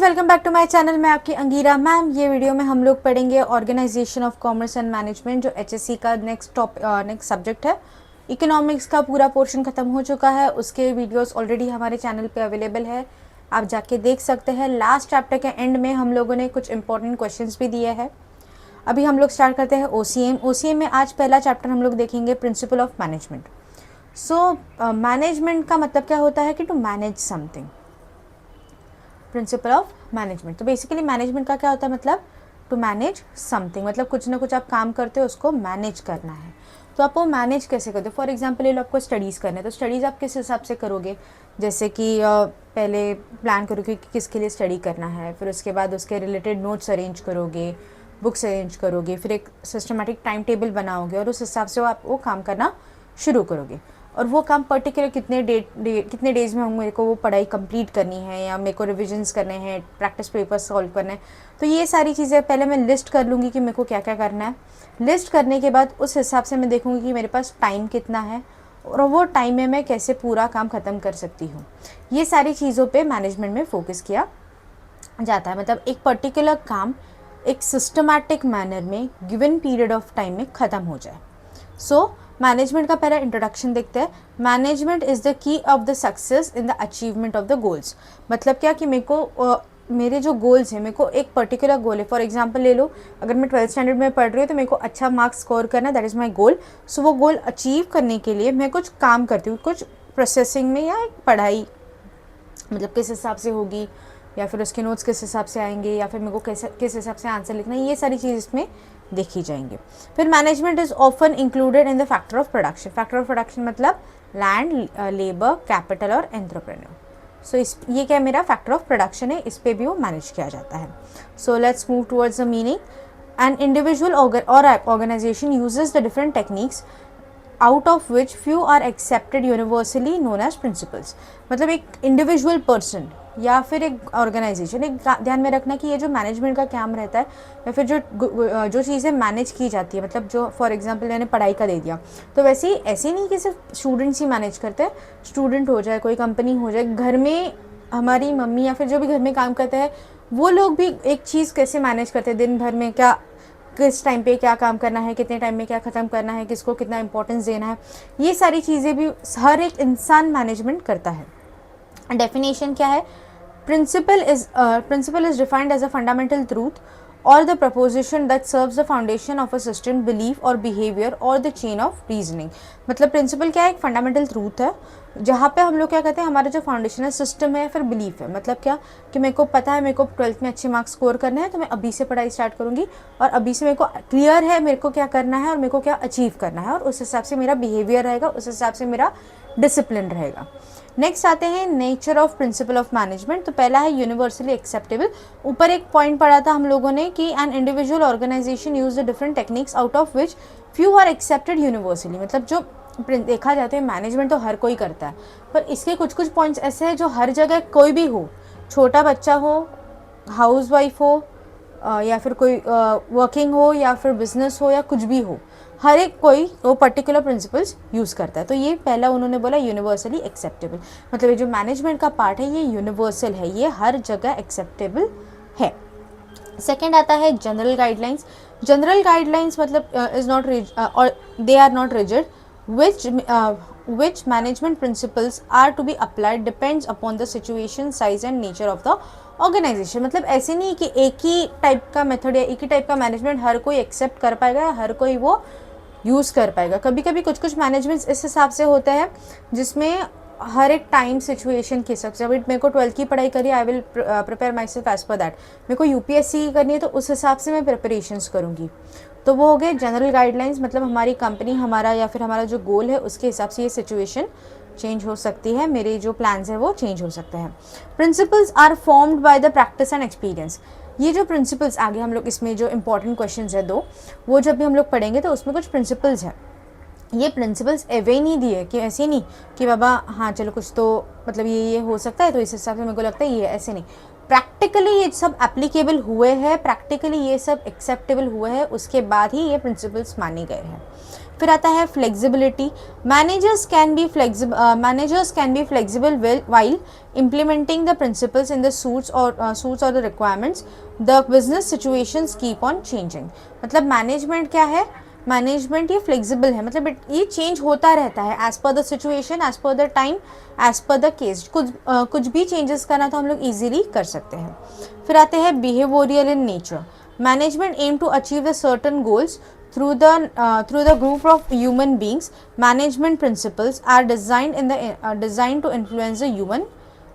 Welcome back to my channel. मैं आपकी Angira ma'am. ये वीडियो में हम लोग पढ़ेंगे organisation of commerce and management, जो एचएससी का नेक्स्ट सब्जेक्ट है। इकोनॉमिक्स का पूरा पोर्शन खत्म हो चुका है, उसके वीडियोस ऑलरेडी हमारे चैनल पे अवेलेबल है, आप जाके देख सकते हैं। लास्ट चैप्टर के एंड में हम लोगों ने कुछ इंपॉर्टेंट क्वेश्चंस भी दिए हैं। अभी हम लोग स्टार्ट करते हैं ओसीएम में आज पहला चैप्टर हम लोग देखेंगे प्रिंसिपल ऑफ मैनेजमेंट। मैनेजमेंट का मतलब क्या होता है कि to manage something. Principle of management, तो बेसिकली मैनेजमेंट का क्या होता है, मतलब टू मैनेज समथिंग, मतलब कुछ ना कुछ आप काम करते हो उसको मैनेज करना है। तो आप वो मैनेज कैसे करते हो? फॉर एग्जांपल ये लो, आपको स्टडीज़ करना है, तो स्टडीज़ आप किस हिसाब से करोगे? जैसे कि पहले प्लान करोगे कि किसके लिए स्टडी करना है, फिर उसके बाद उसके रिलेटेड नोट्स अरेंज करोगे, बुक्स अरेंज करोगे, फिर एक सिस्टमेटिक टाइम टेबल बनाओगे और उस हिसाब से आप वो काम करना शुरू करोगे। और वो काम पर्टिकुलर कितने डेज में मेरे को वो पढ़ाई कंप्लीट करनी है, या मेरे को रिविजन्स करने हैं, प्रैक्टिस पेपर सॉल्व करने हैं। तो ये सारी चीज़ें पहले मैं लिस्ट कर लूँगी कि मेरे को क्या क्या करना है। लिस्ट करने के बाद उस हिसाब से मैं देखूँगी कि मेरे पास टाइम कितना है और वो टाइम में मैं कैसे पूरा काम ख़त्म कर सकती हूँ। ये सारी चीज़ों पर मैनेजमेंट में फोकस किया जाता है। मतलब एक पर्टिकुलर काम एक सिस्टमैटिक मैनर में गिवन पीरियड ऑफ टाइम में ख़त्म हो जाए। मैनेजमेंट का पहला इंट्रोडक्शन देखते हैं। Management is the key of the success in the achievement of the goals. मतलब क्या कि मेरे को मेरे जो गोल्स हैं, मेरे को एक पर्टिकुलर गोल है। फॉर एग्जांपल ले लो, अगर मैं 12th स्टैंडर्ड में पढ़ रही हूँ तो मेरे को अच्छा मार्क्स स्कोर करना है, दैट इज़ माई गोल। सो वो गोल अचीव करने के लिए मैं कुछ काम करती हूँ, कुछ प्रोसेसिंग में, या एक पढ़ाई मतलब किस हिसाब से होगी, या फिर उसके नोट्स किस हिसाब से आएंगे, या फिर मेरे को किस हिसाब से आंसर लिखना है, ये सारी चीज़ इसमें देखी जाएंगे। फिर management is often included in the factor of production. Factor of production मतलब लैंड, लेबर, कैपिटल और एंटरप्रेन्योर। ये क्या मेरा फैक्टर ऑफ प्रोडक्शन है, इस पे भी वो मैनेज किया जाता है। So let's move towards the meaning. An individual और organisation uses the different techniques out of which few are accepted universally known as principles. मतलब एक इंडिविजुअल पर्सन या फिर एक ऑर्गेनाइजेशन, एक ध्यान में रखना कि ये जो मैनेजमेंट का काम रहता है, या फिर जो चीज़ें मैनेज की जाती है, मतलब जो फॉर एग्जांपल मैंने पढ़ाई का दे दिया, तो वैसे ही ऐसे नहीं कि सिर्फ स्टूडेंट्स ही मैनेज करते हैं। स्टूडेंट हो जाए, कोई कंपनी हो जाए, घर में हमारी मम्मी या फिर जो भी घर में काम करते हैं, वो लोग भी एक चीज़ कैसे मैनेज करते हैं, दिन भर में क्या, किस टाइम पे क्या काम करना है, कितने टाइम में क्या ख़त्म करना है, किसको कितना इंपॉर्टेंस देना है, ये सारी चीज़ें भी हर एक इंसान मैनेजमेंट करता है। डेफिनेशन क्या है? Principle is defined as a fundamental truth or the proposition that serves the foundation of a system, belief or behavior or the chain of reasoning। मतलब प्रिंसिपल क्या है? एक फंडामेंटल ट्रूथ है, जहाँ पे हम लोग क्या कहते हैं, हमारा जो फाउंडेशन है, सिस्टम है, फिर बिलीफ है। मतलब क्या कि मेरे को पता है मेरे को 12th में अच्छे मार्क्स स्कोर करने हैं, तो मैं अभी से पढ़ाई स्टार्ट करूँगी, और अभी से मेरे को क्लियर है मेरे को क्या करना है और मेरे को क्या अचीव करना है, और उस हिसाब से मेरा बिहेवियर रहेगा, उस हिसाब से मेरा डिसिप्लिन रहेगा। नेक्स्ट आते हैं nature of principal of management. तो पहला है यूनिवर्सली एक्सेप्टेबल। ऊपर एक पॉइंट पढ़ा था हम लोगों ने कि an individual organisation use the different techniques out of which few are accepted universally. मतलब जो देखा जाता है मैनेजमेंट तो हर कोई करता है, पर इसके कुछ कुछ पॉइंट्स ऐसे हैं जो हर जगह कोई भी हो, छोटा बच्चा हो, हाउस वाइफ हो, या फिर कोई वर्किंग हो, या फिर बिजनेस हो, या कुछ भी हो, हर एक कोई वो पर्टिकुलर प्रिंसिपल्स यूज़ करता है। तो ये पहला उन्होंने बोला यूनिवर्सली एक्सेप्टेबल। मतलब ये जो मैनेजमेंट का पार्ट है ये यूनिवर्सल है, ये हर जगह एक्सेप्टेबल है। सेकेंड आता है जनरल गाइडलाइंस। जनरल गाइडलाइंस मतलब इज नॉट और they are not rigid which management principles are to be applied depends upon the situation, size and nature of the organization। मतलब ऐसे नहीं कि एक ही टाइप का मेथड या एक ही टाइप का मैनेजमेंट हर कोई एक्सेप्ट कर पाएगा, हर कोई वो यूज़ कर पाएगा। कभी कभी कुछ कुछ मैनेजमेंट्स इस हिसाब से होता है जिसमें हर एक टाइम सिचुएशन के हिसाब से, अभी मेरे को 12th की पढ़ाई करी, I will prepare myself as per that. मेरे को यूपीएससी करनी है तो उस हिसाब से मैं प्रिपरेशंस करूँगी। तो वो हो गए जनरल गाइडलाइंस। मतलब हमारी कंपनी, हमारा या फिर हमारा जो गोल है उसके हिसाब से ये सिचुएशन चेंज हो सकती है, मेरे जो प्लान्स हैं वो चेंज हो सकते हैं। Principles are formed by the practice and experience. ये जो प्रिंसिपल्स आगे हम लोग इसमें जो इंपॉर्टेंट क्वेश्चंस है दो, वो जब भी हम लोग पढ़ेंगे तो उसमें कुछ प्रिंसिपल्स हैं। ये प्रिंसिपल्स एवे नहीं दिए कि ऐसे नहीं कि बाबा हाँ चलो कुछ तो मतलब ये हो सकता है तो इस हिसाब से मेरे को लगता है ये, ऐसे नहीं। प्रैक्टिकली ये सब एप्लीकेबल हुए हैं, प्रैक्टिकली ये सब एक्सेप्टेबल हुए हैं, उसके बाद ही ये प्रिंसिपल्स माने गए हैं। फिर आता है flexibility, managers can be flexible while implementing the principles in the suits or the requirements, the business situations keep on changing. मतलब मैनेजमेंट क्या है, मैनेजमेंट ये फ्लेक्सिबल है, मतलब ये चेंज होता रहता है as per the situation, as per the time, as per the case, कुछ भी चेंजेस करना तो हम लोग ईजिली कर सकते हैं. फिर आते हैं behavioural in nature, management aim to achieve the certain goals through the group of human beings. Management principles are designed to influence the human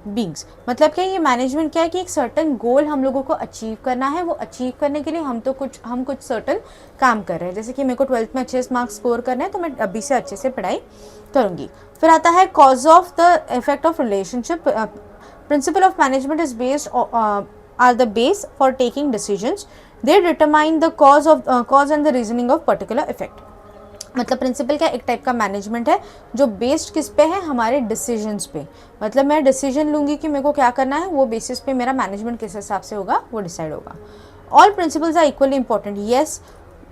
beings. मतलब क्या, ये मैनेजमेंट क्या है कि एक सर्टन गोल हम लोगों को अचीव करना है, वो अचीव करने के लिए हम कुछ सर्टन काम कर रहे हैं. जैसे कि मेरे को 12th में अच्छे मार्क्स स्कोर करने हैं तो मैं अभी से अच्छे से पढ़ाई करूँगी. फिर आता है cause of the effect of relationship, principle of management is based are the base for taking decisions, they determine the cause and the reasoning of particular effect. मतलब प्रिंसिपल क्या, एक टाइप का मैनेजमेंट है जो बेस्ड किस पे है, हमारे डिसीजंस पे. मतलब मैं डिसीजन लूँगी कि मेरे को क्या करना है, वो बेसिस पे मेरा मैनेजमेंट किस हिसाब से होगा वो डिसाइड होगा. All principles are equally important. Yes,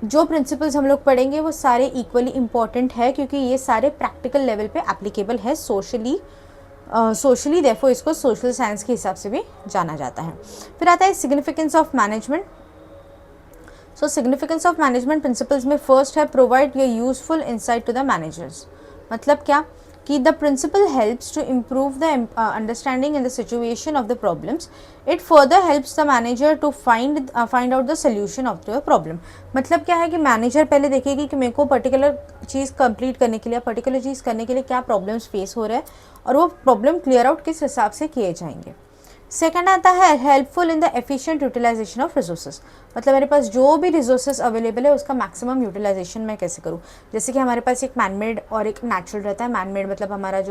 जो प्रिंसिपल्स हम लोग पढ़ेंगे वो सारे इक्वली इंपॉर्टेंट है क्योंकि ये सारे प्रैक्टिकल लेवल पे एप्लीकेबल है सोशली देयरफॉर इसको सोशल साइंस के हिसाब से भी जाना जाता है. फिर आता है significance of management. So significance of management principles में फर्स्ट है प्रोवाइड ये useful insight to the managers. मतलब क्या कि the principle helps to improve the understanding in the situation of the problems. It further helps the manager to find out the solution of the problem. मतलब क्या है कि manager पहले देखेगी कि मेरे को पर्टिकुलर चीज़ कंप्लीट करने के लिए, पर्टिकुलर चीज़ करने के लिए क्या प्रॉब्लम्स फेस हो रहे हैं और वो प्रॉब्लम क्लियर आउट किस हिसाब से किए जाएंगे. सेकेंड आता है helpful in the efficient utilisation of resources. मतलब मेरे पास जो भी रिसोर्सेज अवेलेबल है उसका मैक्सिमम यूटिलाइजेशन मैं कैसे करूँ. जैसे कि हमारे पास एक मैनमेड और एक नेचुरल रहता है. मैनमेड मतलब हमारा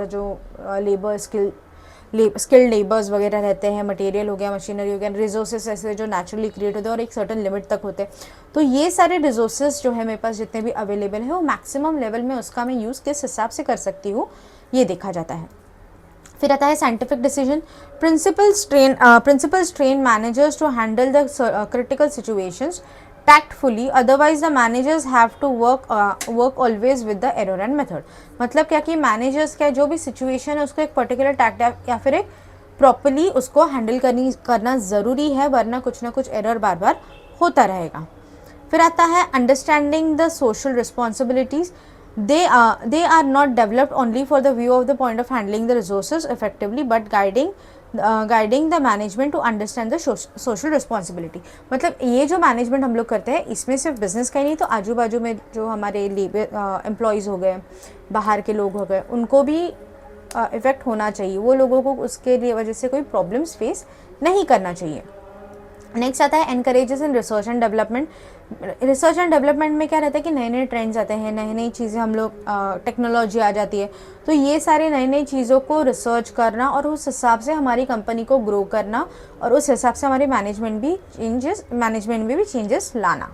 जो लेबर स्किल्ड लेबर्स वगैरह रहते हैं, मटेरियल हो गया, मशीनरी हो गया, रिसोर्सेज ऐसे जो नेचुरली क्रिएट होते हैं और एक सर्टन लिमिट तक होते हैं. तो ये सारे रिसोर्सेज जो है मेरे पास जितने भी अवेलेबल है वो मैक्सिमम लेवल में उसका मैं यूज़ किस हिसाब से कर सकती हूँ ये देखा जाता है. फिर आता है scientific decision. Principles train managers to handle the critical situations tactfully, otherwise the managers have to work always with the error and method. मतलब क्या कि मैनेजर्स क्या जो भी सिचुएशन है उसको एक पर्टिकुलर टैक्ट या फिर एक प्रॉपरली उसको हैंडल करना ज़रूरी है, वरना कुछ ना कुछ एरर बार बार होता रहेगा. फिर आता है understanding the social responsibilities. They are not developed only for the view of the point of handling the resources effectively, but guiding the management to understand the social responsibility. मतलब ये जो management हम लोग करते हैं इसमें सिर्फ बिजनेस का ही नहीं, तो आजू बाजू में जो हमारे लेबर एम्प्लॉयज़ हो गए, बाहर के लोग हो गए, उनको भी इफ़ेक्ट होना चाहिए. वो लोगों को उसके लिए वजह से कोई प्रॉब्लम्स फेस नहीं करना चाहिए. नेक्स्ट आता है encourages in research and development. Research and development में क्या रहता है कि नए नए ट्रेंड्स आते हैं, नई नई चीज़ें हम लोग टेक्नोलॉजी आ जाती है, तो ये सारे नई नई चीज़ों को रिसर्च करना और उस हिसाब से हमारी कंपनी को ग्रो करना और उस हिसाब से हमारे मैनेजमेंट में भी चेंजेस लाना.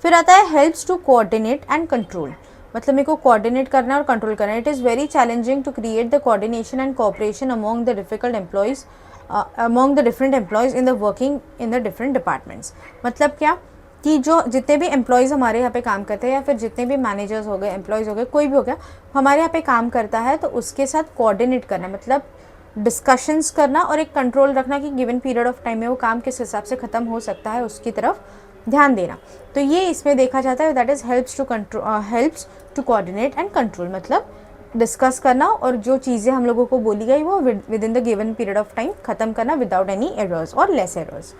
फिर आता है helps to coordinate and control. मतलब मेरे को कोऑर्डिनेट करना और कंट्रोल करना. It is very challenging to create the coordination and cooperation among the different employees in the working in the different departments. मतलब क्या कि जो जितने भी एम्प्लॉयज़ हमारे यहाँ पे काम करते हैं या फिर जितने भी मैनेजर्स हो गए, एम्प्लॉयज़ हो गए, कोई भी हो गया हमारे यहाँ पे काम करता है, तो उसके साथ कोऑर्डिनेट करना मतलब डिस्कशंस करना और एक कंट्रोल रखना कि गिवन पीरियड ऑफ टाइम में वो काम किस हिसाब से ख़त्म हो सकता है उसकी तरफ ध्यान देना. तो ये इसमें देखा जाता है. That is helps to coordinate and control. मतलब डिस्कस करना और जो चीज़ें हम लोगों को बोली गई वो with in the given period of time ख़त्म करना विदाउट एनी एरर्स और लेस एरर्स.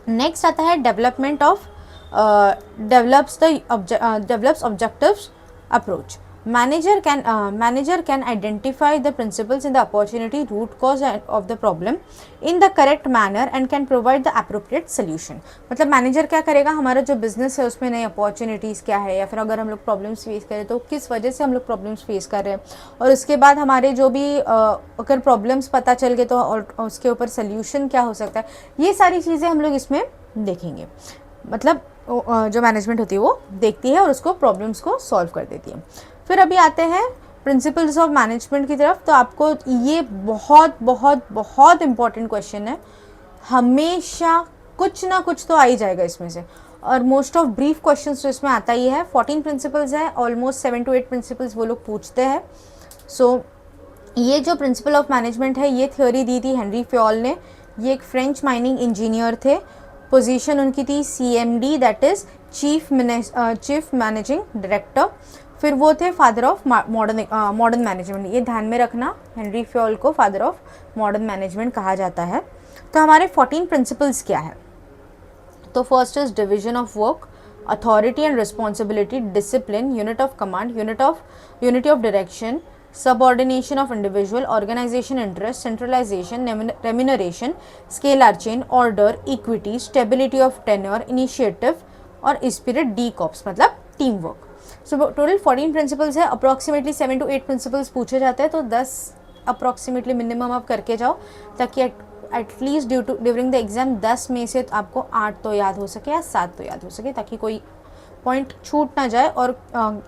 नेक्स्ट आता है develops objectives approach. Manager can identify the principles in the opportunity root cause of the problem in the correct manner and can provide the appropriate solution. मतलब manager क्या करेगा, हमारा जो business है उसमें नई अपॉर्चुनिटीज़ क्या है या फिर अगर हम लोग प्रॉब्लम्स फेस करें तो किस वजह से हम लोग प्रॉब्लम्स फेस कर रहे हैं, और उसके बाद हमारे जो भी अगर प्रॉब्लम्स पता चल गए तो उसके ऊपर सोल्यूशन क्या हो सकता है, ये सारी चीज़ें हम लोग इसमें देखेंगे. मतलब जो मैनेजमेंट होती है वो देखती है और उसको प्रॉब्लम्स को सॉल्व कर देती है. फिर अभी आते हैं प्रिंसिपल्स ऑफ मैनेजमेंट की तरफ. तो आपको ये बहुत बहुत बहुत इम्पॉर्टेंट क्वेश्चन है, हमेशा कुछ ना कुछ तो आ ही जाएगा इसमें से. और मोस्ट ऑफ ब्रीफ क्वेश्चन तो इसमें आता ही है। 14 प्रिंसिपल्स है, ऑलमोस्ट 7 to 8 प्रिंसिपल्स वो लोग पूछते हैं। सो ये जो प्रिंसिपल ऑफ मैनेजमेंट है ये थ्योरी दी थी हेनरी फ्योल ने। ये एक फ्रेंच माइनिंग इंजीनियर थे। पोजीशन उनकी थी CMD, that is chief managing director. फिर वो थे फादर ऑफ मॉडर्न मैनेजमेंट। ये ध्यान में रखना, हेनरी फ्योल को फादर ऑफ मॉडर्न मैनेजमेंट कहा जाता है। तो हमारे 14 प्रिंसिपल्स क्या है? तो first is division of work, authority and responsibility, discipline, unit of command, unity of direction, subordination of individual, organization interest, centralization, remuneration, scalar chain, order, equity, stability of tenure, initiative और spirit, D-corps मतलब team work. So total 14 principles है। Approximately 7 to 8 principles पूछे जाते हैं, तो 10 approximately minimum आप करके जाओ, ताकि एटलीस्ट ड्यूरिंग द एग्जाम 10 में से आपको 8 तो याद हो सके या 7 तो याद हो सके, ताकि कोई पॉइंट छूट ना जाए और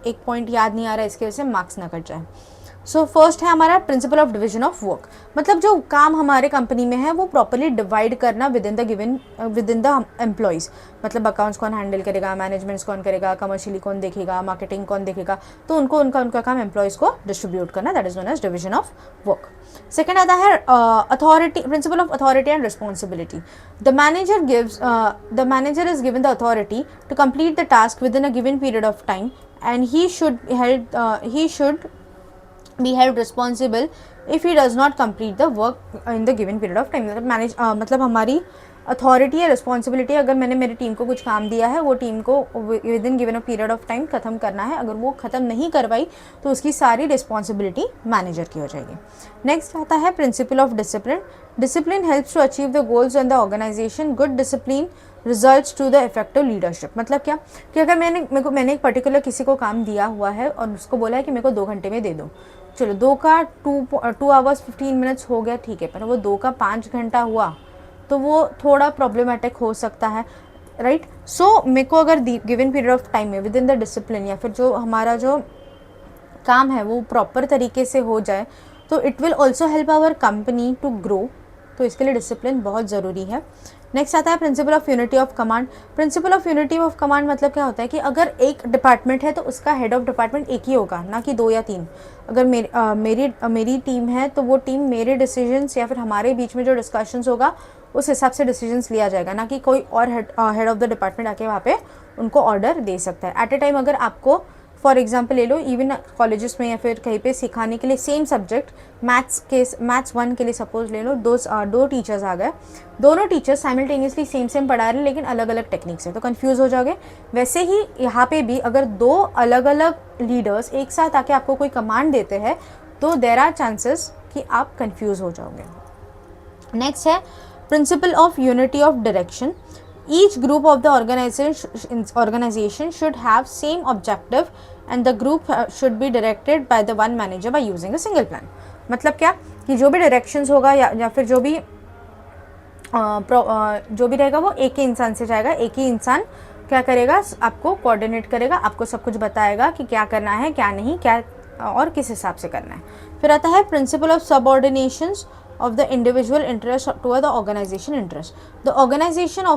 एक पॉइंट याद नहीं आ रहा है इसकी वजह से मार्क्स ना कट जाए। सो फर्स्ट है हमारा principle of division of work, मतलब जो काम हमारे कंपनी में है वो प्रॉपर्ली डिवाइड करना विद इन द एम्प्लॉयज़। मतलब अकाउंट्स कौन हैंडल करेगा, मैनेजमेंट्स कौन करेगा, कमर्शियली कौन देखेगा, मार्केटिंग कौन देखेगा, तो उनका काम एम्प्लॉयज़ को डिस्ट्रीब्यूट करना, that is known as division of work. Second आता है authority, principle of authority and responsibility. The manager is given the authority to complete the task within a given period of time and he should be held responsible if he does not complete the work in the given period of time। मतलब हमारी authority है, responsibility, अगर मैंने मेरी team को कुछ काम दिया है वो टीम को with in given a period of time खत्म करना है। अगर वो खत्म नहीं करवाई तो उसकी सारी रिस्पॉन्सिबिलिटी मैनेजर की हो जाएगी। नेक्स्ट आता है principle of discipline. Discipline helps to achieve the goals in the organisation. Good discipline results to the effective leadership. मतलब क्या कि अगर मैंने एक पर्टिकुलर किसी को काम दिया हुआ है और उसको बोला है कि मेरे को 2 घंटे में दे दो, चलो 2 का 2 hours 15 minutes हो गया, ठीक है, पर वो 2 का 5 घंटा हुआ तो वो थोड़ा प्रॉब्लमेटिक हो सकता है, राइट। सो मेरे को अगर गिवन पीरियड ऑफ टाइम में विद इन द डिसिप्लिन या फिर जो हमारा जो काम है वो प्रॉपर तरीके से हो जाए तो it will also help our company to grow. तो इसके लिए डिसिप्लिन बहुत ज़रूरी है। नेक्स्ट आता है principle of unity of command. Principle of unity of command मतलब क्या होता है कि अगर एक डिपार्टमेंट है तो उसका हेड ऑफ डिपार्टमेंट एक ही होगा, ना कि 2 या 3। अगर मेरी टीम है तो वो टीम मेरे डिसीजंस या फिर हमारे बीच में जो डिस्कशंस होगा उस हिसाब से डिसीजंस लिया जाएगा, ना कि कोई और हेड ऑफ द डिपार्टमेंट आके वहाँ पे उनको ऑर्डर दे सकता है। एट ए टाइम अगर आपको फॉर एग्जाम्पल ले लो, इवन कॉलेजेस में या फिर कहीं पे सिखाने के लिए सेम सब्जेक्ट मैथ्स 1 के लिए सपोज ले लो, 2 टीचर्स आ गए, दोनों टीचर्स साइमल्टेनियसली सेम पढ़ा रहे हैं लेकिन अलग अलग टेक्निक से, तो कंफ्यूज हो जाओगे। वैसे ही यहाँ पे भी अगर 2 अलग अलग लीडर्स एक साथ आके आपको कोई कमांड देते हैं तो देयर आर चांसेस कि आप कंफ्यूज हो जाओगे। नेक्स्ट है principle of unity of direction. Each group of the organization should have same objective and the group should be directed by the one manager by using a single plan। मतलब क्या कि जो भी directions होगा या फिर जो भी रहेगा वो एक ही इंसान से जाएगा। एक ही इंसान क्या करेगा, आपको कोऑर्डिनेट करेगा, आपको सब कुछ बताएगा कि क्या करना है क्या नहीं, क्या और किस हिसाब से करना है। फिर आता है principle of subordinations of the individual interest toward the organization interest. The organization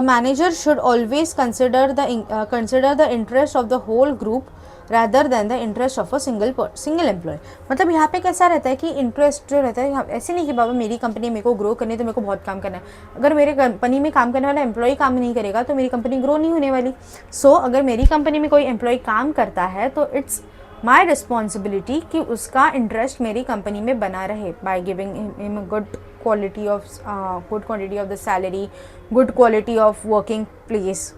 manager should always consider the interest of the whole group rather than the interest of a single employee। मतलब यहाँ पे कैसा रहता है कि interest जो रहता है, ऐसे नहीं कि बाबा मेरी कंपनी मेरे को ग्रो करनी है तो मेरे को बहुत काम करना है। अगर मेरे कंपनी में काम करने वाला एम्प्लॉय काम नहीं करेगा तो मेरी कंपनी ग्रो नहीं होने वाली। सो अगर मेरी कंपनी में कोई एम्प्लॉय काम करता है तो इट्स माई रिस्पॉन्सिबिलिटी कि उसका इंटरेस्ट मेरी कंपनी में बना रहे by giving him good quantity of the salary, good quality of working place,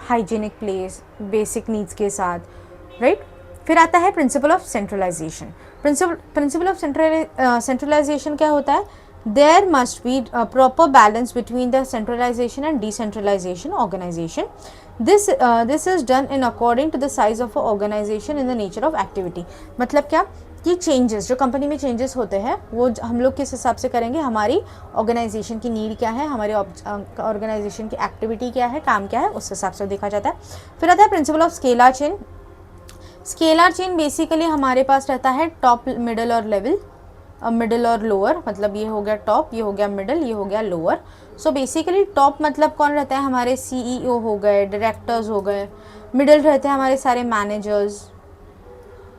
hygienic place, basic needs के साथ, राइट। फिर आता है principle of centralisation. Principle of centralisation क्या होता है, there must be a proper balance between the centralization and decentralization organization. This is done in according to the size of an organization and the nature of activity। मतलब क्या कि changes जो company में changes होते हैं वो हम लोग किस हिसाब से करेंगे, हमारी ऑर्गेनाइजेशन की नीड क्या है, हमारी ऑर्गेनाइजेशन की एक्टिविटी क्या है, काम क्या है, उस हिसाब से देखा जाता है। फिर आता है principle of scalar chain. Scalar chain basically हमारे पास रहता है टॉप, मिडल और लेवल। मिडिल और लोअर, मतलब ये हो गया टॉप, ये हो गया मिडिल, ये हो गया लोअर। सो बेसिकली टॉप मतलब कौन रहता है, हमारे सीईओ हो गए, डायरेक्टर्स हो गए। मिडिल रहते हैं हमारे सारे मैनेजर्स,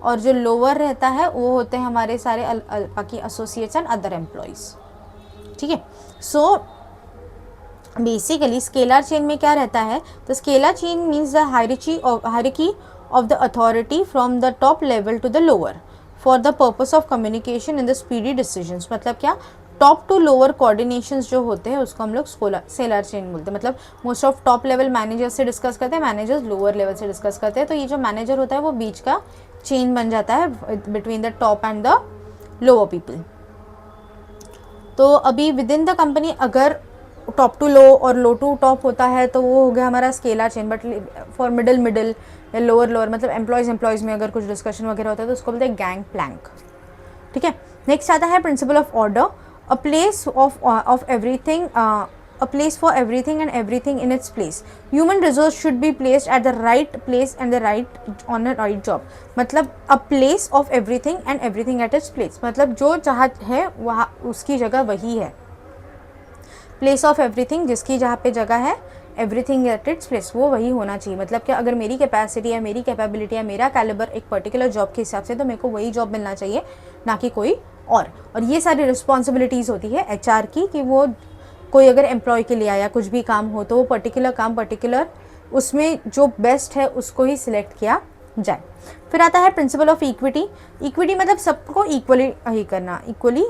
और जो लोअर रहता है वो होते हैं हमारे सारे बाकी एसोसिएट्स एंड अदर एम्प्लॉयज़। ठीक है। सो बेसिकली स्केलर चेन में क्या रहता है, तो scalar chain means the hierarchy of the authority from the top level to the lower for the purpose of communication in the speedy decisions. मतलब क्या, top to lower coordinations जो होते हैं उसको हम लोग स्केलर चेन बोलते हैं। मतलब most of top level manager से डिस्कस करते हैं, मैनेजर्स लोअर लेवल से डिस्कस करते हैं। तो ये जो मैनेजर होता है वो बीच का चेन बन जाता है between the top and the lower people. तो अभी विद इन द कंपनी अगर टॉप टू लो और लो टू टॉप होता है तो वो हो गया हमारा scalar chain. But for middle middle या लोअर लोअर, मतलब एम्प्लॉयज़ में अगर कुछ डिस्कशन वगैरह होता है तो उसको बोलते हैं गैंग प्लैंक। ठीक है। नेक्स्ट आता है principle of order, a place of everything, a place for everything and everything in its place. Human resource should be placed at the right place and the right on the right job. मतलब a place of everything and everything at its place, मतलब जो जहाँ है वहाँ उसकी जगह वही है। प्लेस ऑफ एवरीथिंग, जिसकी जहाँ पे जगह है, एवरीथिंग एट इट्स प्लेस, वो वही होना चाहिए। मतलब कि अगर मेरी कैपेसिटी है, मेरी कैपेबिलिटी है, मेरा कैलिबर एक पर्टिकुलर जॉब के हिसाब से, तो मेरे को वही जॉब मिलना चाहिए, ना कि कोई और ये सारी रिस्पॉन्सिबिलिटीज़ होती है एचआर की कि वो कोई अगर एम्प्लॉय के लिए आया कुछ भी काम हो तो वो पर्टिकुलर उसमें जो बेस्ट है उसको ही सिलेक्ट किया जाए। फिर आता है प्रिंसिपल ऑफ इक्विटी। इक्विटी मतलब सबको इक्वली ही करना, इक्वली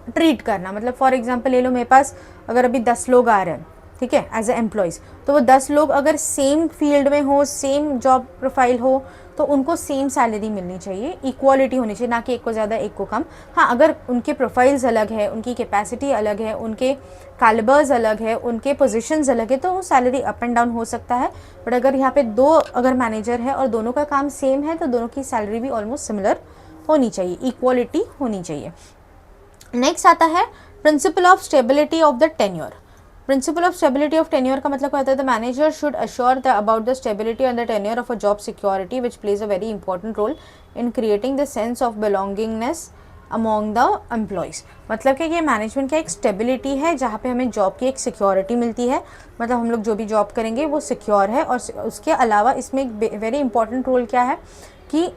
ट्रीट करना। मतलब फॉर एग्जांपल ले लो, मेरे पास अगर अभी 10 लोग आ रहे हैं, ठीक है, एज ए एम्प्लॉयज़, तो वो 10 लोग अगर सेम फील्ड में हो, सेम जॉब प्रोफाइल हो, तो उनको सेम सैलरी मिलनी चाहिए, इक्वालिटी होनी चाहिए, ना कि एक को ज़्यादा एक को कम। हाँ, अगर उनके प्रोफाइल्स अलग है, उनकी कैपेसिटी अलग है, उनके कैलिबर्स अलग है, उनके पोजीशंस अलग है, तो वो सैलरी अप एंड डाउन हो सकता है। बट अगर यहाँ पे दो अगर मैनेजर है और दोनों का काम सेम है तो दोनों की सैलरी भी ऑलमोस्ट सिमिलर होनी चाहिए, इक्वालिटी होनी चाहिए। नेक्स्ट आता है principle of stability of the tenure. Principle of stability of tenure का मतलब क्या होता है, the manager should assure about the stability and the tenure of a job security which plays a very important role in creating the sense of belongingness among the employees. मतलब कि ये management का एक स्टेबिलिटी है जहाँ पे हमें job की एक सिक्योरिटी मिलती है, मतलब हम लोग जो भी जॉब करेंगे वो सिक्योर है। और उसके अलावा इसमें एक वेरी इंपॉर्टेंट रोल क्या है कि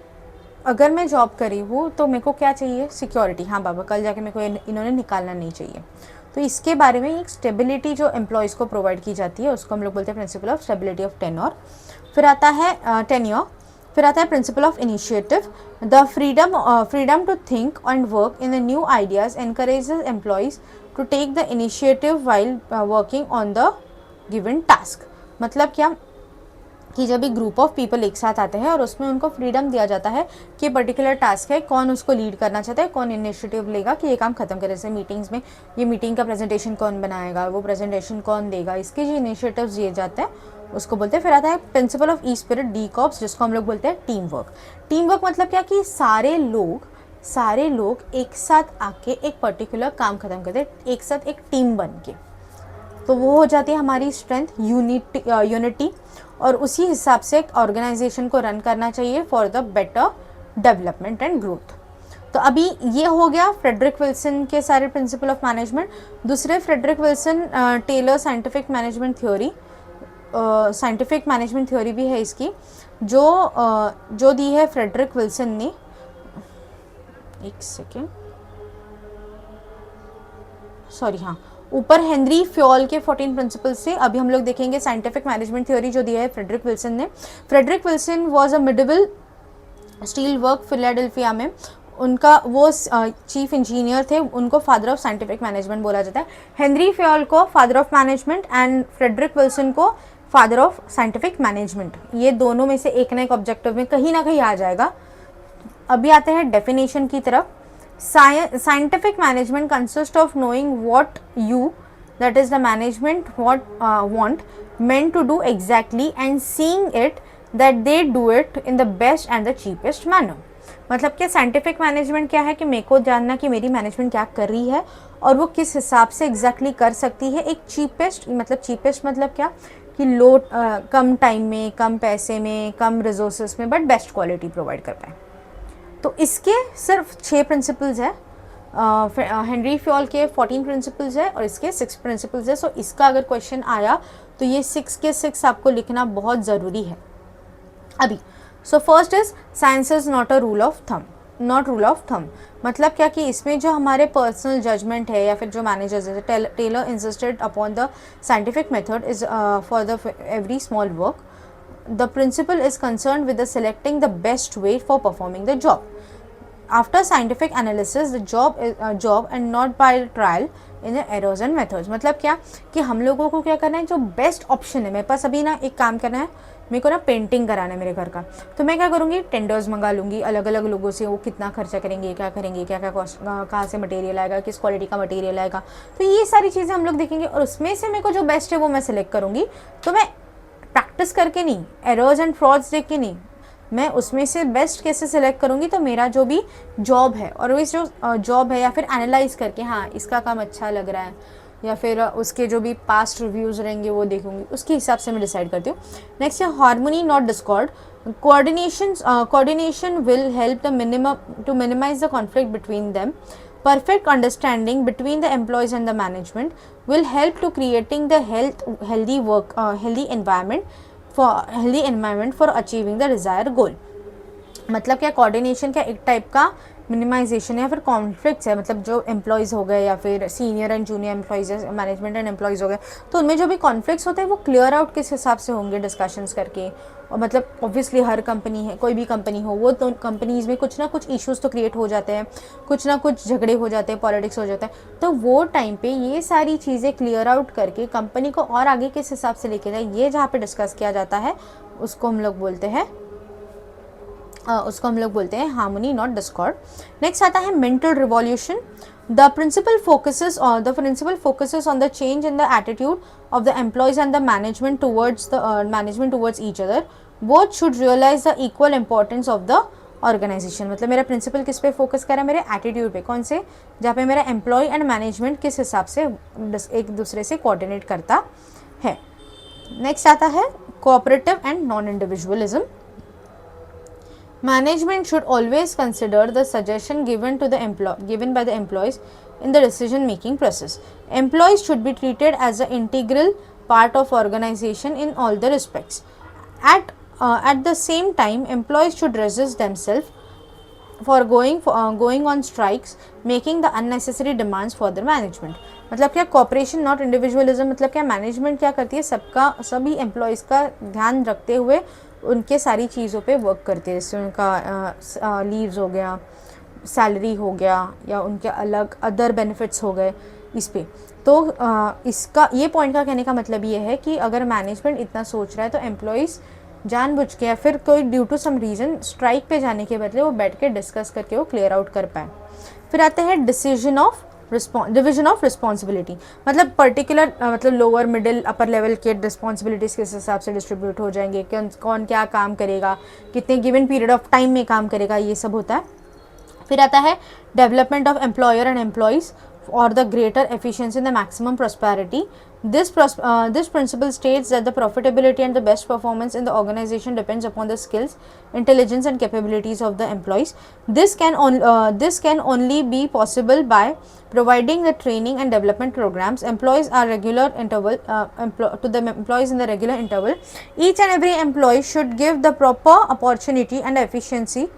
अगर मैं जॉब करी हूँ तो मेरे को क्या चाहिए, सिक्योरिटी। हाँ बाबा, कल जाके मेरे को इन्होंने निकालना नहीं चाहिए। तो इसके बारे में एक स्टेबिलिटी जो एम्प्लॉयज़ को प्रोवाइड की जाती है उसको हम लोग बोलते हैं principle of stability of tenure. फिर आता है टेन्योर। फिर आता है principle of initiative, the freedom to think and work in the new ideas encourages employees to take the initiative while working on the given task. मतलब क्या कि जब एक ग्रुप ऑफ पीपल एक साथ आते हैं और उसमें उनको फ्रीडम दिया जाता है कि पर्टिकुलर टास्क है, कौन उसको लीड करना चाहता है, कौन इनिशिएटिव लेगा कि ये काम खत्म करे। जैसे मीटिंग्स में ये मीटिंग का प्रेजेंटेशन कौन बनाएगा, वो प्रेजेंटेशन कौन देगा, इसके जो इनिशिएटिव्स दिए जाते हैं उसको बोलते हैं। फिर आता है principle of E spirit D cops, जिसको हम लोग बोलते हैं टीम वर्क। टीम वर्क मतलब क्या कि सारे लोग एक साथ आके एक पर्टिकुलर काम खत्म करते हैं, एक साथ एक टीम बन के, तो वो हो जाती है हमारी स्ट्रेंथ, यूनिटी। और उसी हिसाब से एक ऑर्गेनाइजेशन को रन करना चाहिए for the better development and growth. तो अभी ये हो गया फ्रेडरिक विल्सन के सारे प्रिंसिपल ऑफ मैनेजमेंट। दूसरे Frederick Wilson Taylor scientific management theory, scientific management theory भी है इसकी, जो दी है फ्रेडरिक विल्सन ने। एक सेकेंड, सॉरी, हाँ, ऊपर हेनरी फ्योल के 14 प्रिंसिपल्स से। अभी हम लोग देखेंगे साइंटिफिक मैनेजमेंट थ्योरी जो दिया है फ्रेडरिक विल्सन ने। Frederick Wilson was a Midvale steel work Philadelphia में, उनका वो चीफ इंजीनियर थे, उनको फादर ऑफ साइंटिफिक मैनेजमेंट बोला जाता है। हेनरी फ्योल को father of management and Frederick Wilson को फादर ऑफ साइंटिफिक मैनेजमेंट। ये दोनों में से एक ना एक ऑब्जेक्टिव में कहीं ना कहीं आ जाएगा। अभी आते हैं डेफिनेशन की तरफ। Scientific management consists of knowing what you, that is the management, want men to do exactly and seeing it that they do it in the best and the cheapest manner। मतलब कि scientific management क्या है कि मेरे को जानना कि मेरी मैनेजमेंट क्या कर रही है और वो किस हिसाब से एग्जैक्टली कर सकती है एक चीपेस्ट, मतलब क्या कि लो कम टाइम में, कम पैसे में, कम रिसोर्सेस में, बट बेस्ट क्वालिटी प्रोवाइड कर पाए। तो इसके सिर्फ 6 प्रिंसिपल्स है। हेनरी फ्योल के 14 प्रिंसिपल्स है और इसके 6 प्रिंसिपल्स है। सो इसका अगर क्वेश्चन आया तो ये 6 के 6 आपको लिखना बहुत ज़रूरी है अभी। So first is science is not a rule of thumb, not rule of thumb मतलब क्या कि इसमें जो हमारे पर्सनल जजमेंट है या फिर जो मैनेजर्स है, Taylor insisted upon the scientific method is for the every small work. The principle is concern with the selecting the best way for performing the job after scientific analysis the job and not by trial in errors and methods. मतलब क्या कि हम लोगों को क्या करना है, जो बेस्ट ऑप्शन है, मेरे पास अभी ना एक काम करना है, मेरे को ना पेंटिंग कराना है मेरे घर का, तो मैं क्या करूँगी, टेंडर्स मंगा लूँगी अलग अलग लोगों से, वो कितना खर्चा करेंगे, क्या करेंगे, क्या क्या कॉस्ट, कहाँ से मटेरियल आएगा, किस क्वालिटी का मटेरियल आएगा, तो ये सारी चीज़ें हम लोग देखेंगे और उसमें से मेरे को जो बेस्ट है वो मैं सिलेक्ट करूँगी। तो मैं प्रैक्टिस करके नहीं, एरर्स एंड फ्रॉड्स देख के नहीं, मैं उसमें से बेस्ट कैसे सिलेक्ट करूँगी, तो मेरा जो भी जॉब है और इस जो जॉब है या फिर एनालाइज करके, हाँ इसका काम अच्छा लग रहा है या फिर उसके जो भी पास्ट रिव्यूज़ रहेंगे वो देखूंगी, उसके हिसाब से मैं डिसाइड करती हूँ। नेक्स्ट है harmony not discord. Coordination will help the to minimize the conflict between them. Perfect understanding between the employees and the management will help to creating the healthy environment for achieving the desired goal। मतलब क्या, coordination का एक type का minimisation या फिर conflicts है, मतलब जो एम्प्लॉयज़ हो गए या फिर senior and junior employees, management and employees हो गए, तो उनमें जो भी कॉन्फ्लिक्ट्स होते हैं वो क्लियर आउट किस हिसाब से होंगे, डिस्कशंस करके। और मतलब ऑब्वियसली हर कंपनी है, कोई भी कंपनी हो, वो तो कंपनीज़ में कुछ ना कुछ इश्यूज़ तो क्रिएट हो जाते हैं, कुछ ना कुछ झगड़े हो जाते हैं, पॉलिटिक्स हो जाता है, तो वो टाइम पे ये सारी चीज़ें क्लियर आउट करके कंपनी को और आगे किस हिसाब से लेके जाए, ये जहाँ पे डिस्कस किया जाता है उसको हम लोग बोलते हैं हार्मनी नॉट डिस्कॉर्ड। नेक्स्ट आता है mental revolution. The principle focuses on the change in the attitude of the employees and the management towards each other. Both should realise the equal importance of the organisation. मतलब मेरा principal किस पे focus कर रहा है, मेरे attitude पे, कौन से, जहाँ पे मेरा एम्प्लॉय एंड मैनेजमेंट किस हिसाब से एक दूसरे से कोऑर्डिनेट करता है। नेक्स्ट आता है cooperative and non individualism. Management should always consider the suggestion given by the employees in the decision making process. Employees should be treated as an integral part of organization in all the respects. At the same time, employees should resist themselves for going on strikes, making the unnecessary demands for their management. मतलब क्या, corporation not individualism मतलब क्या, management क्या करती है, सभी employees का ध्यान रखते हुए उनके सारी चीज़ों पे वर्क करती है, जैसे उनका लीव्स हो गया, सैलरी हो गया, या उनके अलग अदर बेनिफिट्स हो गए इस पे। तो इसका ये पॉइंट का कहने का मतलब ये है कि अगर मैनेजमेंट इतना सोच रहा है तो एम्प्लॉयज़ जानबूझ के या फिर कोई due to some reason strike पे जाने के बदले वो बैठ के डिस्कस करके वो क्लियर आउट कर पाए। फिर आते हैं डिविजन ऑफ रिस्पॉन्सिबिलिटी। मतलब पर्टिकुलर मतलब लोअर मिडिल अपर लेवल के रिस्पॉन्सिबिलिटीज़ किस हिसाब से डिस्ट्रीब्यूट हो जाएंगे, कौन क्या काम करेगा, कितने गिवन पीरियड ऑफ टाइम में काम करेगा, ये सब होता है। फिर आता है development of employer and employees or the greater efficiency and the maximum prosperity. This principle states that the profitability and the best performance in the organization depends upon the skills, intelligence and capabilities of the employees. This can only be possible by providing the training and development programs. Employees are to the employees in the regular interval. Each and every employee should give the proper opportunity and efficiency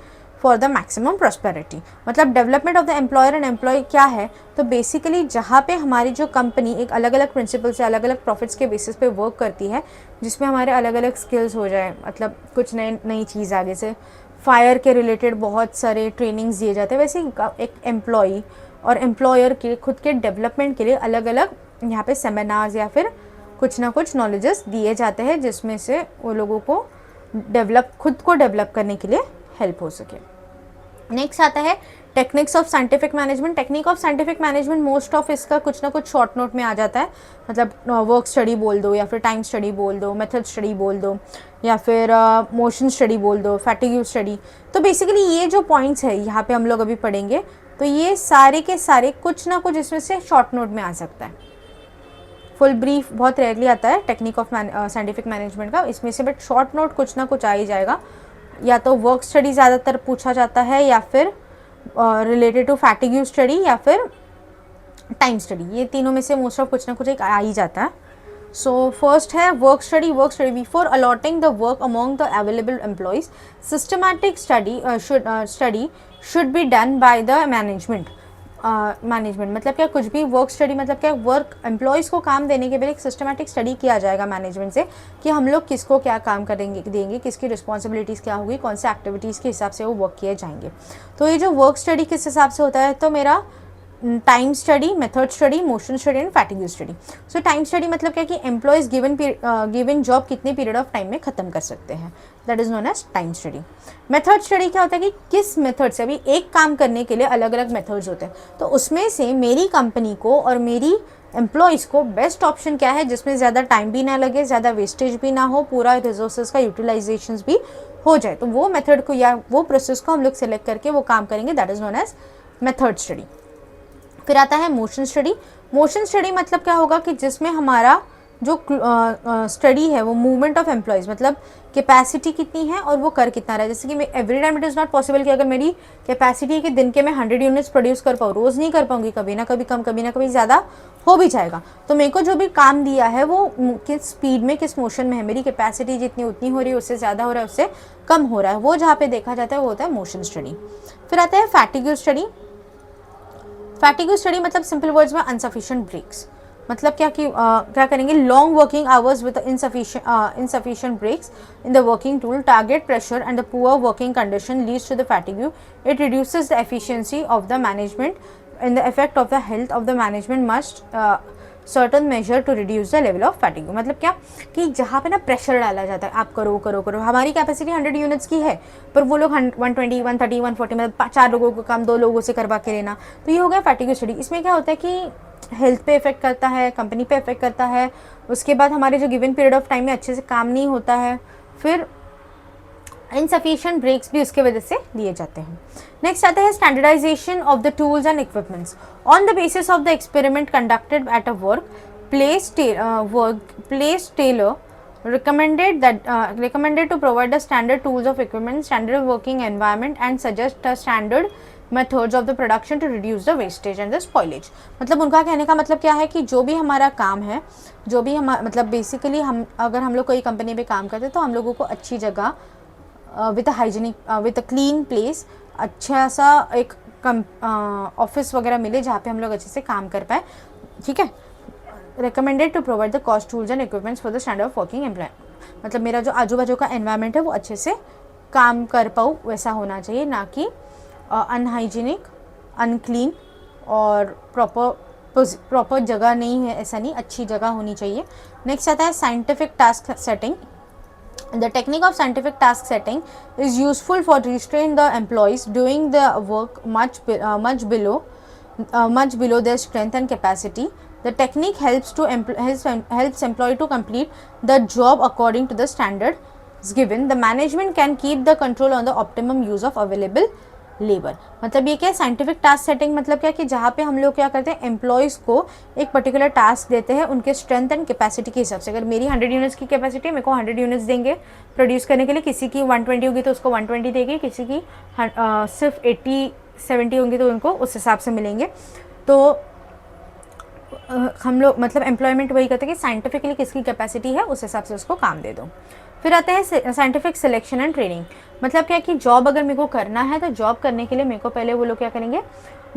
for the maximum prosperity. मतलब development of the employer and employee क्या है, तो basically जहाँ पे हमारी जो company एक अलग अलग प्रिंसिपल से अलग अलग प्रॉफिट्स के बेसिस पे वर्क करती है, जिसमें हमारे अलग अलग स्किल्स हो जाए, मतलब कुछ नई चीज़ आगे से फायर के रिलेटेड बहुत सारे ट्रेनिंग्स दिए जाते हैं, वैसे एक एम्प्लॉई और एम्प्लॉयर के खुद के डेवलपमेंट के लिए अलग अलग यहाँ पे सेमिनार्स या फिर कुछ ना कुछ नॉलेजेस दिए जाते हैं, जिसमें से वो लोगों को खुद को डेवलप करने के लिए हेल्प हो सके। नेक्स्ट आता है techniques of scientific management. Technique of scientific management most of इसका कुछ ना कुछ शॉर्ट नोट में आ जाता है, मतलब वर्क स्टडी बोल दो या फिर टाइम स्टडी बोल दो, मेथड स्टडी बोल दो या फिर मोशन स्टडी बोल दो, फैटिग्यू स्टडी। तो बेसिकली ये जो पॉइंट्स है यहाँ पे हम लोग अभी पढ़ेंगे, तो ये सारे के सारे कुछ ना कुछ इसमें से शॉर्ट नोट में आ सकता है। फुल ब्रीफ बहुत रेयरली आता है टेक्निक ऑफ साइंटिफिक मैनेजमेंट का इसमें से, बट शॉर्ट नोट कुछ ना कुछ आ ही जाएगा। या तो वर्क स्टडी ज़्यादातर पूछा जाता है या फिर रिलेटेड टू फैटिग्यू स्टडी या फिर टाइम स्टडी, ये तीनों में से मोस्ट ऑफ कुछ ना कुछ एक आ ही जाता है. सो फर्स्ट है work study. Work study before allotting the work among the available employees, systematic study should be done by the management. Management मतलब क्या, कुछ भी वर्क स्टडी मतलब क्या, वर्क एम्प्लॉयज़ को काम देने के पहले एक सिस्टमैटिक स्टडी किया जाएगा मैनेजमेंट से कि हम लोग किसको क्या काम करेंगे देंगे, किसकी रिस्पॉन्सिबिलिटीज़ क्या होगी, कौन से एक्टिविटीज़ के हिसाब से वो वर्क किए जाएंगे. तो ये जो वर्क स्टडी किस हिसाब से होता है, तो मेरा time study, method study, motion study and fatigue study. So time study मतलब क्या कि एम्प्लॉयज़ गिवन जॉब कितने पीरियड ऑफ टाइम में ख़त्म कर सकते हैं, that is known as time study. Method study क्या होता है कि किस मेथड से, अभी एक काम करने के लिए अलग अलग मेथड्स होते हैं, तो उसमें से मेरी कंपनी को और मेरी एम्प्लॉयज़ को बेस्ट ऑप्शन क्या है जिसमें ज़्यादा टाइम भी ना लगे, ज़्यादा वेस्टेज भी ना हो, पूरा रिसोर्सेज का यूटिलाइजेशन भी हो जाए, तो वो मेथड को या वो प्रोसेस को हम लोग सेलेक्ट करके वो काम करेंगे, that is known as method study. फिर आता है मोशन स्टडी. मोशन स्टडी मतलब क्या होगा कि जिसमें हमारा जो स्टडी है वो मूवमेंट ऑफ एम्प्लॉयज़, मतलब कैपेसिटी कितनी है और वो कर कितना रहा है. जैसे कि every time it is not possible कि अगर मेरी कैपेसिटी है कि दिन के मैं 100 यूनिट्स प्रोड्यूस कर पाऊँ, रोज़ नहीं कर पाऊँगी, कभी ना कभी कम, कभी ना कभी ज़्यादा हो भी जाएगा. तो मेरे को जो भी काम दिया है वो किस स्पीड में, किस मोशन में है, मेरी कैपेसिटी जितनी उतनी हो रही है, उससे ज़्यादा हो रहा है, उससे कम हो रहा है, वो जहाँ पे देखा जाता है वो होता है मोशन स्टडी. फिर आता है फैटिग्यू स्टडी. फैटिग्यू स्टडी मतलब सिंपल वर्ड्स में अनसफिशिएंट ब्रेक्स. मतलब क्या कि क्या करेंगे, long working hours with insufficient breaks in the working tool, target pressure and the poor working condition leads to the fatigue. It reduces the efficiency of the management and the effect of the health of the management must certain measure to reduce the level of fatigue. मतलब क्या कि जहाँ पे ना pressure डाला जाता है, आप करो करो करो, हमारी कैपेसिटी 100 यूनिट्स की है पर वो लोग 120, 130, 140 मतलब 4 लोगों को काम 2 लोगों से करवा के लेना, तो ये हो गया फैटिग स्टडी. इसमें क्या होता है कि हेल्थ पे इफेक्ट करता है, कंपनी पे इफेक्ट करता है, उसके बाद हमारे जो गिवन पीरियड ऑफ टाइम में अच्छे से काम नहीं होता है, फिर इनसफिशिएंट ब्रेक्स भी उसके वजह से दिए जाते हैं. नेक्स्ट आता है standardisation of the tools and equipments on the basis of the experiment conducted at a place Taylor recommended to provide the standard tools of equipment, standard working environment and suggest the standard methods of the production to reduce the wastage and the spoilage. मतलब उनका कहने का मतलब क्या है कि जो भी हमारा काम है, जो भी हम मतलब बेसिकली हम अगर हम लोग कोई कंपनी पे काम करते हैं तो हम लोगों को अच्छी जगह with hygienic with a clean place, अच्छा सा एक ऑफिस वगैरह मिले जहाँ पे हम लोग अच्छे से काम कर पाए. ठीक है. Recommended to provide the cost tools and equipments for the standard of working employ. मतलब मेरा जो आजू बाजू का एनवायरनमेंट है वो अच्छे से काम कर पाऊँ वैसा होना चाहिए, ना कि अनहाइजीनिक, अनक्लीन और प्रॉपर जगह नहीं है, ऐसा नहीं, अच्छी जगह होनी चाहिए. नेक्स्ट आता है scientific task setting. The technique of scientific task setting is useful for restraining the employees doing the work much below their strength and capacity. The technique helps employee to complete the job according to the standards given. The management can keep the control on the optimum use of available labour. मतलब ये क्या है scientific task setting, मतलब क्या कि जहाँ पे हम लोग क्या करते हैं, एम्प्लॉयज़ को एक पर्टिकुलर टास्क देते हैं उनके स्ट्रेंथ एंड कैपेसिटी के हिसाब से. अगर मेरी 100 यूनिट्स की कैपेसिटी है, मेरे को 100 यूनिट्स देंगे प्रोड्यूस करने के लिए, किसी की 120 होगी तो उसको 120 देगी, किसी की सिर्फ 80-70 होंगी तो उनको उस हिसाब से मिलेंगे. तो हम लोग मतलब एम्प्लॉयमेंट वही करते हैं कि साइंटिफिकली किसकी कैपेसिटी है उस हिसाब से उसको काम दे दो. फिर आता है साइंटिफिक सिलेक्शन एंड ट्रेनिंग. मतलब क्या कि जॉब अगर मेरे को करना है तो जॉब करने के लिए मेरे को पहले वो लोग क्या करेंगे,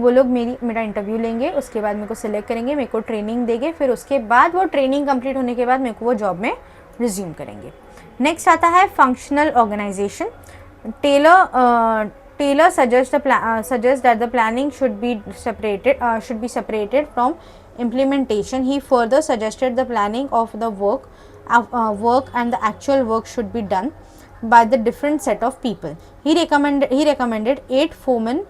वो लोग मेरा इंटरव्यू लेंगे, उसके बाद मेरे को सिलेक्ट करेंगे, मेरे को ट्रेनिंग देंगे, फिर उसके बाद वो ट्रेनिंग कंप्लीट होने के बाद मेरे को वो जॉब में रिज्यूम करेंगे. नेक्स्ट आता है functional organisation. Taylor suggests that the planning should be separated from implementation. He further suggested the planning of the work and the actual work should be done by the different set of people. He recommended 8 foremen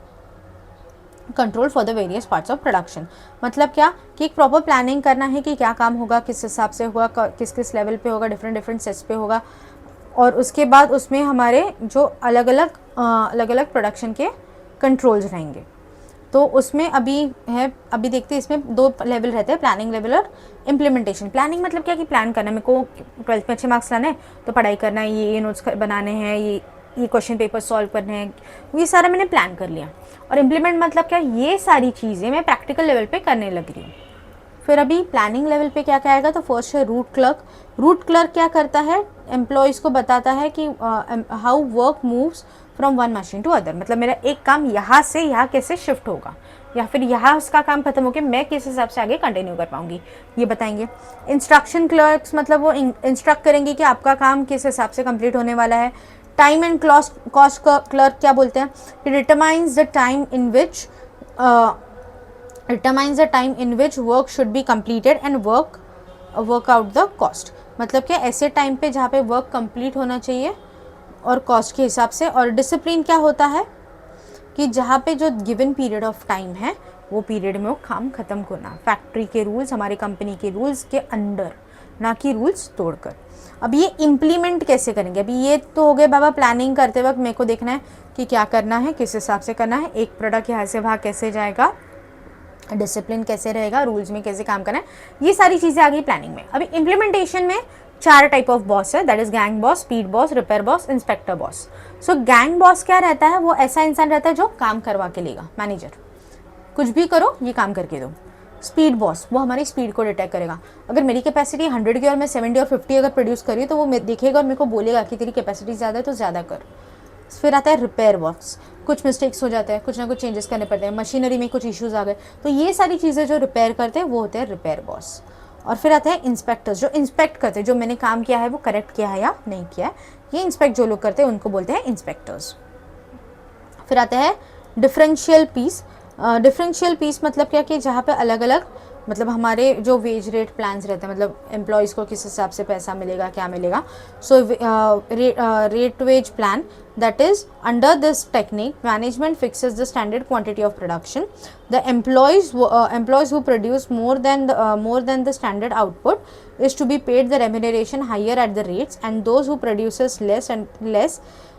control for the various parts of production. मतलब क्या कि एक proper planning करना है कि क्या काम होगा, किस हिसाब से होगा, किस लेवल पे होगा, डिफरेंट सेट्स पे होगा, और उसके बाद उसमें हमारे जो अलग अलग प्रोडक्शन के कंट्रोल्स रहेंगे. तो उसमें अभी देखते हैं इसमें 2 लेवल रहते हैं, प्लानिंग लेवल और इम्प्लीमेंटेशन. प्लानिंग मतलब क्या कि प्लान करना, मेरे को 12th में अच्छे मार्क्स लाने हैं तो पढ़ाई करना है, ये नोट्स बनाने हैं, ये ये क्वेश्चन पेपर सॉल्व करने हैं, ये सारा मैंने प्लान कर लिया। और इम्प्लीमेंट मतलब क्या, ये सारी चीज़ें मैं प्रैक्टिकल लेवल पे करने लग रही हूँ। फिर अभी प्लानिंग लेवल पे क्या क्या आएगा, तो फर्स्ट है रूट क्लर्क। रूट क्लर्क क्या करता है, एम्प्लॉयज़ को बताता है कि how work moves from one machine to other, मतलब मेरा एक काम यहाँ से यहाँ कैसे शिफ्ट होगा, या फिर यहाँ उसका काम खत्म होकर मैं किस हिसाब से आगे कंटिन्यू कर पाऊंगी, ये बताएंगे। इंस्ट्रक्शन क्लर्क्स मतलब वो इंस्ट्रक्ट करेंगे कि आपका काम किस हिसाब से कंप्लीट होने वाला है। टाइम एंड कॉस्ट क्लर्क क्या बोलते हैं, determines the time in which determines the time in which work should be completed and work out the cost, मतलब क्या ऐसे टाइम पे जहाँ पे वर्क कंप्लीट होना चाहिए और कॉस्ट के हिसाब से। और डिसिप्लिन क्या होता है कि जहाँ पे जो गिवन पीरियड ऑफ टाइम है वो पीरियड में वो काम ख़त्म करना, फैक्ट्री के रूल्स, हमारे कंपनी के रूल्स के अंडर, ना कि रूल्स तोड़कर। अब ये इम्प्लीमेंट कैसे करेंगे, अभी ये तो हो गए बाबा प्लानिंग करते वक्त मेरे को देखना है कि क्या करना है, किस हिसाब से करना है, एक प्रोडक्ट यहाँ से वहाँ कैसे जाएगा, डिसिप्लिन कैसे रहेगा, रूल्स में कैसे काम करना है, ये सारी चीज़ें आ गई प्लानिंग में। अभी इम्प्लीमेंटेशन में 4 टाइप ऑफ बॉस है, that is gang boss, speed boss, repair boss, inspector boss. So gang boss क्या रहता है, वो ऐसा इंसान रहता है जो काम करवा के लेगा, मैनेजर, कुछ भी करो ये काम करके दो। स्पीड बॉस वो हमारी स्पीड को डिटेक्ट करेगा, अगर मेरी कैपेसिटी 100 की और मैं 70 और 50 अगर प्रोड्यूस करी तो वो देखेगा और मेरे को बोलेगा कि तेरी कैपेसिटी ज़्यादा है तो ज़्यादा कर। फिर आता है रिपेयर बॉक्स, कुछ मिस्टेक्स हो जाते हैं, कुछ ना कुछ चेंजेस करने पड़ते हैं, मशीनरी में कुछ इश्यूज आ गए, तो ये सारी चीज़ें जो रिपेयर करते हैं वो होते हैं रिपेयर बॉस। और फिर आते हैं इंस्पेक्टर्स, जो इंस्पेक्ट करते हैं जो मैंने काम किया है वो करेक्ट किया है या नहीं किया है, ये इंस्पेक्ट जो लोग करते हैं उनको बोलते हैं इंस्पेक्टर्स। फिर आते हैं डिफरेंशियल पीस। डिफरेंशियल पीस मतलब क्या कि जहाँ पे अलग अलग, मतलब हमारे जो वेज रेट प्लान्स रहते हैं, मतलब एम्प्लॉयज़ को किस हिसाब से पैसा मिलेगा, क्या मिलेगा। So rate wage plan, that is under this technique management fixes the standard quantity of production. The employees who produce more than the standard output is to be paid the remuneration higher at the rates, and those who produces less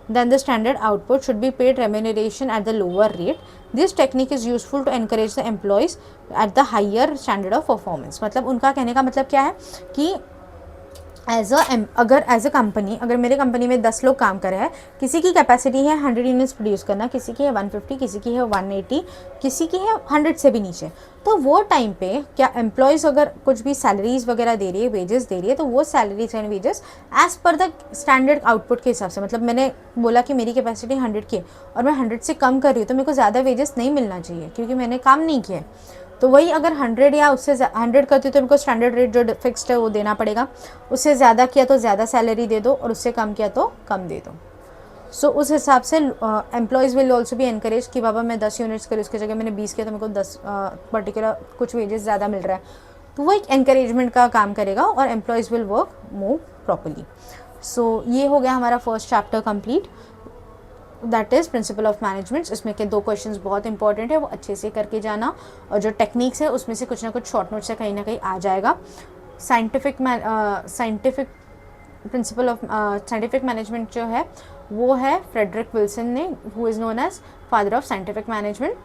than the standard output should be paid remuneration at the lower rate. This technique is useful to encourage the employees at the higher standard of performance. मतलब उनका कहने का मतलब क्या है कि अगर as a company, अगर मेरे कंपनी में 10 लोग काम कर रहे हैं, किसी की कैपेसिटी है 100 यूनिट्स प्रोड्यूस करना, किसी की है 150, किसी की है 180, किसी की है 100 से भी नीचे, तो वो टाइम पे क्या एम्प्लॉयज़ अगर कुछ भी सैलरीज वगैरह दे रही है, वेजेस दे रही है, तो वो salaries and wages as per the standard output के हिसाब से, मतलब मैंने बोला कि मेरी कैपेसिटी 100 की है और मैं 100 से कम कर रही हूँ तो मेरे को ज़्यादा वेजेस नहीं मिलना चाहिए क्योंकि मैंने काम नहीं किया। तो वही अगर 100 या उससे 100 करती तो उनको स्टैंडर्ड रेट जो फिक्स्ड है वो देना पड़ेगा, उससे ज़्यादा किया तो ज़्यादा सैलरी दे दो और उससे कम किया तो कम दे दो। सो उस हिसाब से एम्प्लॉयज़ विल ऑल्सो भी एनकरेज कि बाबा मैं 10 यूनिट्स करी, उसकी जगह मैंने 20 किया तो मेरे को 10 पर्टिकुलर कुछ वेजेस ज़्यादा मिल रहा है, तो वो एक एनकरेजमेंट का काम करेगा और employees will work more properly. सो ये हो गया हमारा first chapter complete, that is principle of management. इसमें के 2 क्वेश्चंस बहुत इंपॉर्टेंट है, वो अच्छे से करके जाना, और जो टेक्निक्स है उसमें से कुछ ना कुछ शॉर्ट नोट से कहीं ना कहीं आ जाएगा। Scientific principle of scientific management जो है वो है फ्रेडरिक विल्सन ने, who is known as father of scientific management,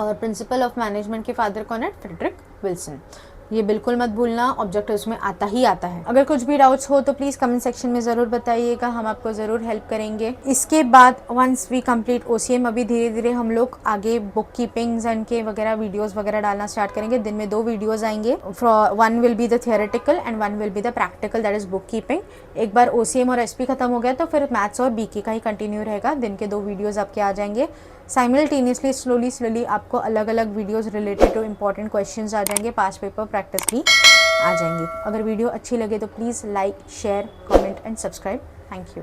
और प्रिंसिपल ऑफ मैनेजमेंट के फादर कौन है, फ्रेडरिक विल्सन। ये बिल्कुल मत भूलना, ऑब्जेक्टिव्स में आता ही आता है। अगर कुछ भी डाउट्स हो तो प्लीज़ कमेंट सेक्शन में ज़रूर बताइएगा, हम आपको ज़रूर हेल्प करेंगे। इसके बाद वंस वी कंप्लीट OCM, अभी धीरे धीरे हम लोग आगे बुक कीपिंग्स एंड के वगैरह वीडियोस वगैरह डालना स्टार्ट करेंगे। दिन में 2 वीडियोज़ आएंगे, one will be the theoretical and one will be the practical, that is book keeping. एक बार OCM और SP खत्म हो गया तो फिर मैथ्स और BK का ही कंटिन्यू रहेगा, दिन के 2 वीडियोज़ आपके आ जाएंगे। साइमल्टेनियसली स्लोली आपको अलग अलग videos related to important questions आ जाएंगे, पास्ट पेपर प्रैक्टिस भी आ जाएंगी। अगर वीडियो अच्छी लगे तो please like, share, comment and subscribe. Thank you.